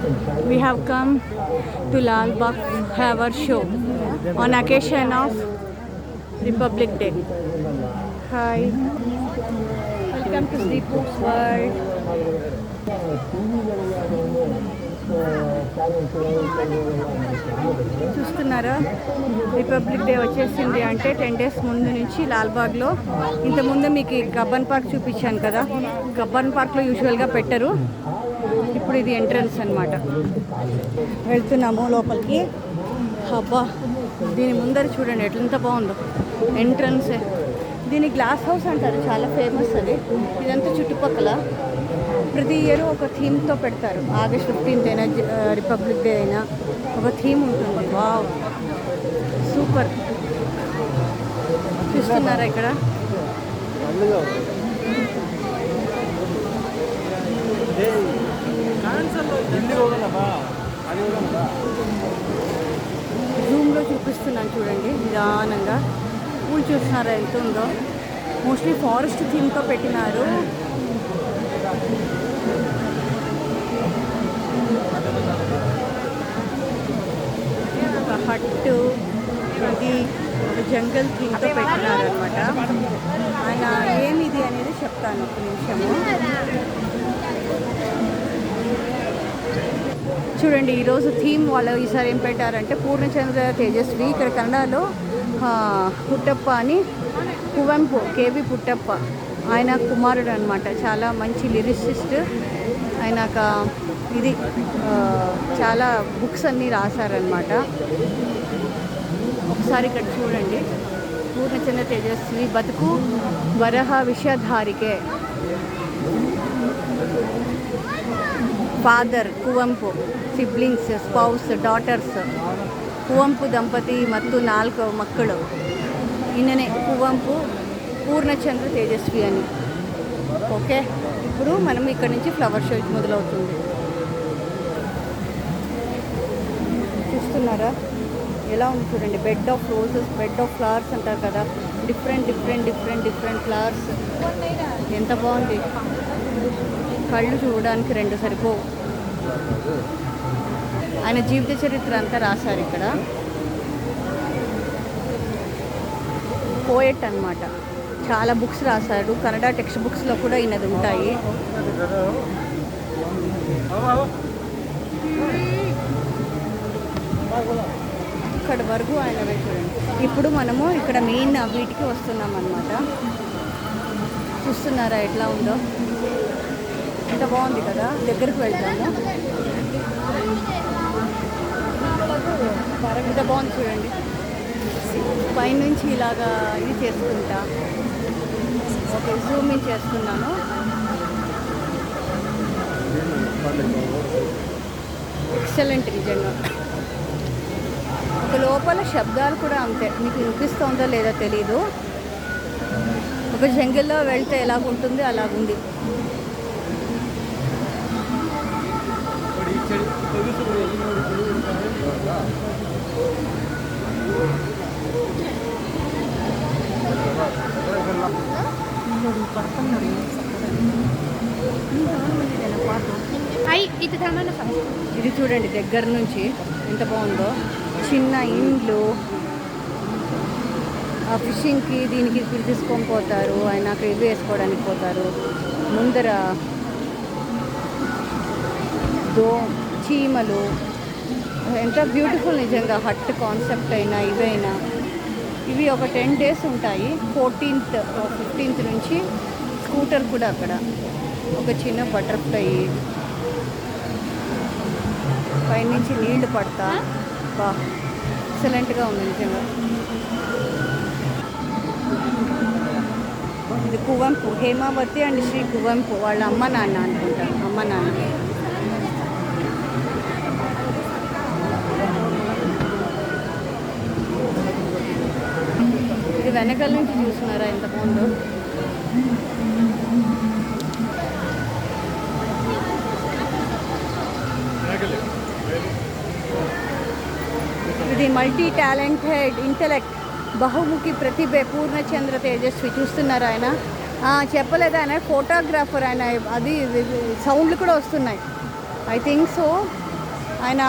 We have come to Lal Bagh Havar show on occasion of Republic Day. Hi, welcome to Deepu's world. చూస్తున్నారా, republic day వచ్చేసింది అంటే 10 days ముందు నుంచి లాల్బాగ్లో, ఇంతకుముందు మీకు కబ్బన్ పార్క్ చూపించాను కదా, కబ్బన్ పార్క్లో యూజువల్గా పెట్టరు, ఇప్పుడు ఇది ఎంట్రన్స్ అనమాట. వెళ్తున్నాము లోపలికి. అబ్బా, దీని ముందర చూడండి ఎట్లంత బాగుందో ఎంట్రన్సే. దీని గ్లాస్ హౌస్ అంటారు, చాలా ఫేమస్ అది. ఇదంతా చుట్టుపక్కల ప్రతి ఇయర్ ఒక థీమ్తో పెడతారు. August 15th అయినా రిపబ్లిక్ డే అయినా ఒక థీమ్ ఉంటుంది. Wow, super. చూస్తున్నారా ఇక్కడ జూమ్లో చూపిస్తున్నాను చూడండి, నిదానంగా. పూలు చూస్తున్నారా ఎంత ఉందో. మోస్ట్లీ ఫారెస్ట్ థీమ్తో పెట్టినారు. ఒక హట్టు, ఇది ఒక జంగల్ థీమ్తో పెట్టినారు అనమాట. ఆయన ఏమిది అనేది చెప్తాను ఒక నిమిషము. చూడండి, ఈరోజు థీమ్ వాళ్ళు ఈసారి ఏం పెట్టారంటే పూర్ణచంద్ర తేజస్వి. ఇక్కడ కన్నడలో పుట్టప్ప అని, కువెంపు, కేవి పుట్టప్ప, ఆయన కుమారుడు అనమాట. చాలా మంచి లిరిసిస్ట్. ఆయన ఇది చాలా బుక్స్ అన్నీ రాశారనమాట. ఒకసారి ఇక్కడ చూడండి, పూర్ణచంద్ర తేజస్వి బతుకు వరహ విషధారికే. Father Kuvempu, siblings, spouse, daughters. Kuvempu దంపతి ಮತ್ತು 4 ಮಕ್ಕಳು. ఈయననే కువంపు పూర్ణచంద్ర తేజస్వి అని. ఓకే, ఇప్పుడు మనం ఇక్కడ నుంచి ఫ్లవర్ షో మొదలవుతుంది. చూస్తున్నారా ఎలా ఉంది చూడండి. Bed of roses, bed of flowers అంటారు కదా, different different different different flowers. ఎంత బాగుంది. కళ్ళు చూడడానికి 2 సరిపోవు. ఆయన జీవిత చరిత్ర అంతా రాశారు ఇక్కడ. పోయెట్ అనమాట. చాలా బుక్స్ రాశాడు. కన్నడ టెక్స్ట్ బుక్స్లో కూడా ఈయనది ఉంటాయి. ఇక్కడ వరకు ఆయన చూడండి. ఇప్పుడు మనము ఇక్కడ మెయిన్ వీటికి వస్తున్నాం అన్నమాట. చూస్తున్నారా ఎట్లా ఉందో, ఎంత బాగుంది కదా. దగ్గరికి వెళ్తాము. ఎంత బాగుంది చూడండి. పైనుంచి ఇలాగా ఇది చేసుకుంటా. ఓకే, జూమ్ ఇన్ చేస్తున్నాను. ఎక్సలెంట్ నిజంగా. ఒక లోపల శబ్దాలు కూడా అంతే, మీకు వినిపిస్తుందో లేదో తెలీదు. ఒక జంగిల్లో వెళ్తే ఎలాగుంటుంది అలాగుంది. ఇది చూడండి దగ్గర నుంచి ఎంత బాగుందో. చిన్న ఇండ్లు, ఆ ఫిషింగ్కి దీనికి ఇప్పుడు తీసుకొని పోతారు. ఆయన అక్కడ ఇవి వేసుకోవడానికి పోతారు. ముందర చీమలు, ఎంత బ్యూటిఫుల్ నిజంగా. హట్ కాన్సెప్ట్ అయినా ఇవైనా. ఇవి ఒక 10 days ఉంటాయి. 14th 15th నుంచి స్కూటర్ కూడా అక్కడ. ఒక చిన్న బటర్ఫ్లై, పైనుంచి నీళ్లు పడతా. బా, ఎక్సలెంట్గా ఉంది నిజంగా. ఇది కువంపు, హేమావతి అండ్ శ్రీ కువంపు వాళ్ళ అమ్మ నాన్న అనుకుంటారు. అమ్మ నాన్న. ఇది వెనకాల నుంచి చూస్తున్నారా ఎంత బాగుందో. ఇది మల్టీ టాలెంటెడ్ ఇంటెలెక్ట్, బహుముఖి ప్రతిభ పూర్ణచంద్ర తేజస్వి. చూస్తున్నారు ఆయన. చెప్పలేదు, ఆయన ఫోటోగ్రాఫర్. ఆయన అది సౌండ్లు కూడా వస్తున్నాయి. ఐ థింక్ సో ఆయన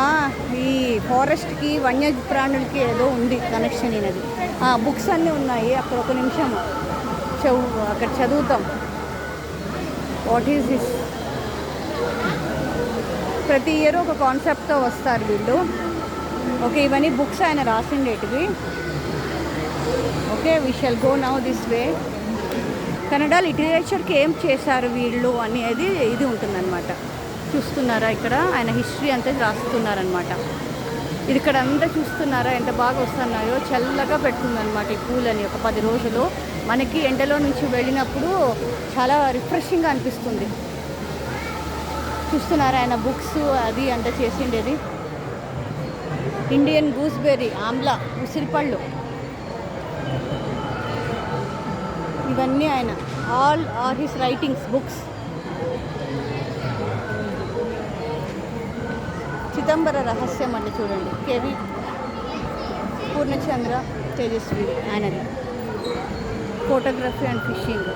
ఈ ఫారెస్ట్కి వన్య ప్రాణులకి ఏదో ఉంది కనెక్షన్ అయినది. బుక్స్ అన్నీ ఉన్నాయి అక్కడ. ఒక నిమిషం అక్కడ చదువుతాం. What is this? ప్రతి ఇయర్ ఒక కాన్సెప్ట్తో వస్తారు వీళ్ళు. ఓకే, ఇవన్నీ బుక్స్ ఆయన రాసిండేటివి. Okay, we shall go now this way. Kannada లిటరేచర్కి ఏం చేశారు వీళ్ళు అనేది ఇది ఉంటుందన్నమాట. చూస్తున్నారా ఇక్కడ ఆయన హిస్టరీ అంతా రాస్తున్నారనమాట. ఇది ఇక్కడ అంతా చూస్తున్నారా ఎంత బాగా వస్తున్నాయో. చల్లగా పెడుతుందన్నమాట ఈ పూలని. ఒక 10 రోజులు మనకి ఎండలో నుంచి వెళ్ళినప్పుడు చాలా రిఫ్రెషింగ్గా అనిపిస్తుంది. చూస్తున్నారా ఆయన బుక్స్ అది అంతా చేసిండేది. ఇండియన్ గూస్బెర్రీ, ఆమ్లా, ఉసిరిపళ్ళు, ఇవన్నీ ఆయన all are his writings, books. Chidambara Rahasyam అంటే చూడండి, కేవి పూర్ణచంద్ర తేజస్వి ఆయనది. Photography and fishing.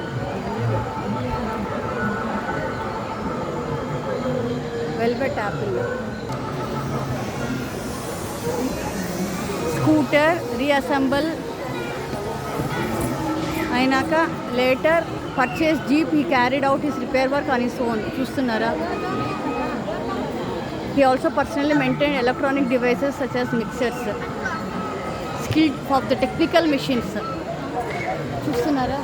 Velvet apple, scooter reassemble అయినాక later purchase jeep. He carried out his repair work on his own. చూస్తున్నారా? He also personally maintained electronic devices such as mixers, skilled for the technical machines. చూస్తున్నారా?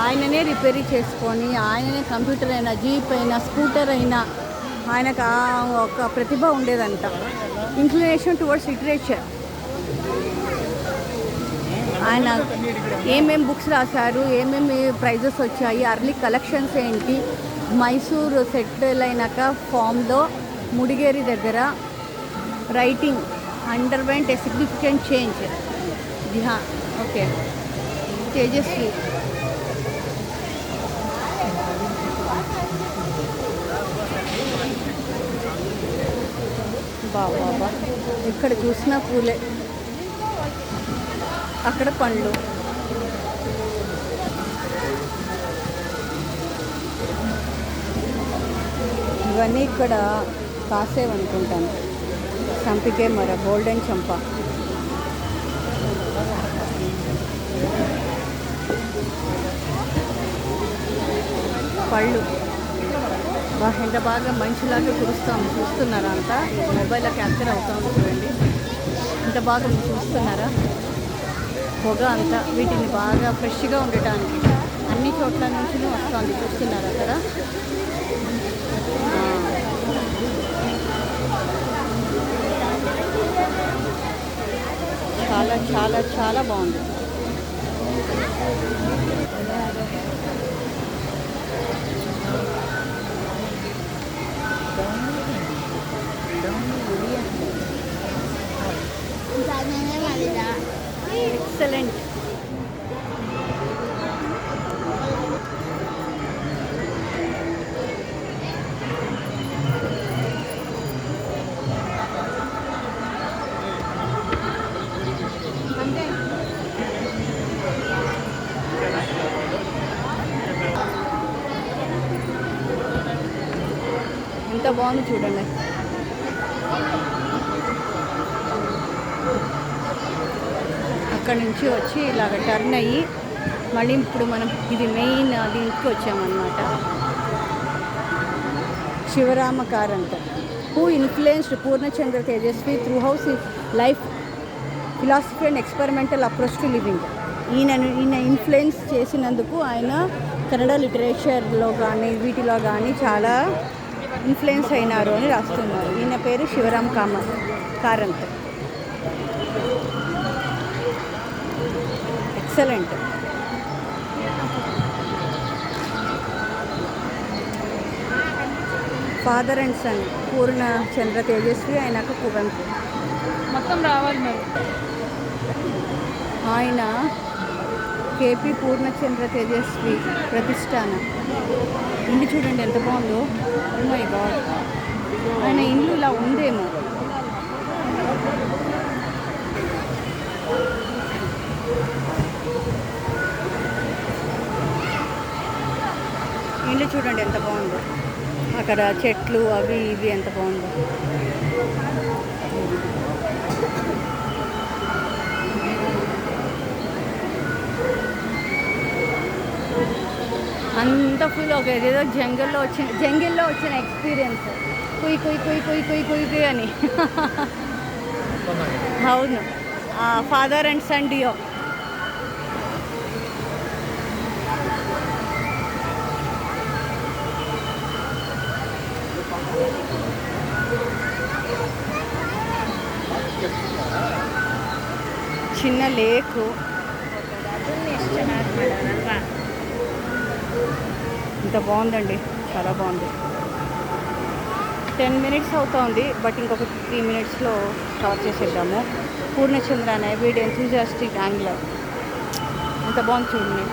ఆయననే repair చేసుకొని ఆయననే computer అయినా, jeep అయినా, scooter అయినా ఆయనకు ఒక ప్రతిభ ఉండేదంట. Inclination towards literature. ఆయన ఏమేమి బుక్స్ రాశారు, ఏమేమి ప్రైజెస్ వచ్చాయి, అర్లీ కలెక్షన్స్ ఏంటి, మైసూర్ సెటిల్ అయినాక ఫామ్లో ముడిగేరి దగ్గర writing underwent a significant change. Okay, Tejasvi. బాబా ఇక్కడ చూసినా పూలే, అక్కడ పండ్లు. ఇవన్నీ ఇక్కడ కాసేవనుకుంటాను. సంపికే మర, గోల్డెన్ చంప. పళ్ళు ఎంత బాగా మంచులాగా కురుస్తాము. చూస్తున్నారా? అంతా మొబైల్లో క్యాప్చర్ అవుతాము. చూడండి ఎంత బాగా చూస్తున్నారా? పొగ అంతా వీటిని బాగా ఫ్రెష్గా ఉండటానికి అన్ని చోట్ల నుంచి వస్తుంది. చూస్తున్నారా అక్కడ? చాలా చాలా చాలా బాగుంది. ఎక్సలెంట్. ఎంత బాగుంది చూడండి. అక్కడ నుంచి వచ్చి ఇలాగ టర్న్ అయ్యి మళ్ళీ ఇప్పుడు మనం ఇది మెయిన్ దీనికి వచ్చామన్నమాట. Shivarama Karanth, who influenced Poornachandra Tejasvi through his life philosophy and experimental approach to living. ఈయన ఇన్ఫ్లుయెన్స్ చేసినందుకు ఆయన కన్నడ లిటరేచర్లో కానీ వీటిలో కానీ చాలా ఇన్ఫ్లుయెన్స్ అయినారు అని రాస్తున్నారు. ఈయన పేరు Shivaram Karanth. Excellent. Father and son Poornachandra Tejasvi, ఆయనకు కువెంపు. మొత్తం రావాలి మరి. ఆయన కేపీ పూర్ణచంద్ర తేజస్వి ప్రతిష్టాన. ఇల్లు చూడండి ఎంత బాగుందో. ఓ మై గాడ్, ఆయన ఇల్లు ఇలా ఉందేమో. ఇల్లు చూడండి ఎంత బాగుందో, అక్కడ చెట్లు అవి ఇవి ఎంత బాగుందో. అంత ఫుల్ ఒక ఏదో జంగిల్లో వచ్చిన ఎక్స్పీరియన్స్. కుయ్ కుయ్ కుయ్ కుయ్ కుయ్ కుయ్ కుయ్ అని. అవును, ఫాదర్ అండ్ సన్ డియో. చిన్న లేకు, ఇంత బాగుందండి, చాలా బాగుంది. 10 minutes అవుతోంది, బట్ ఇంకొక 3 minutesలో కవర్ చేసేద్దాము. పూర్ణచంద్ర అనే వీడి ఎంతూజియాస్టిక్ యాంగ్లర్, ఎంత బాగుంది చూడండి.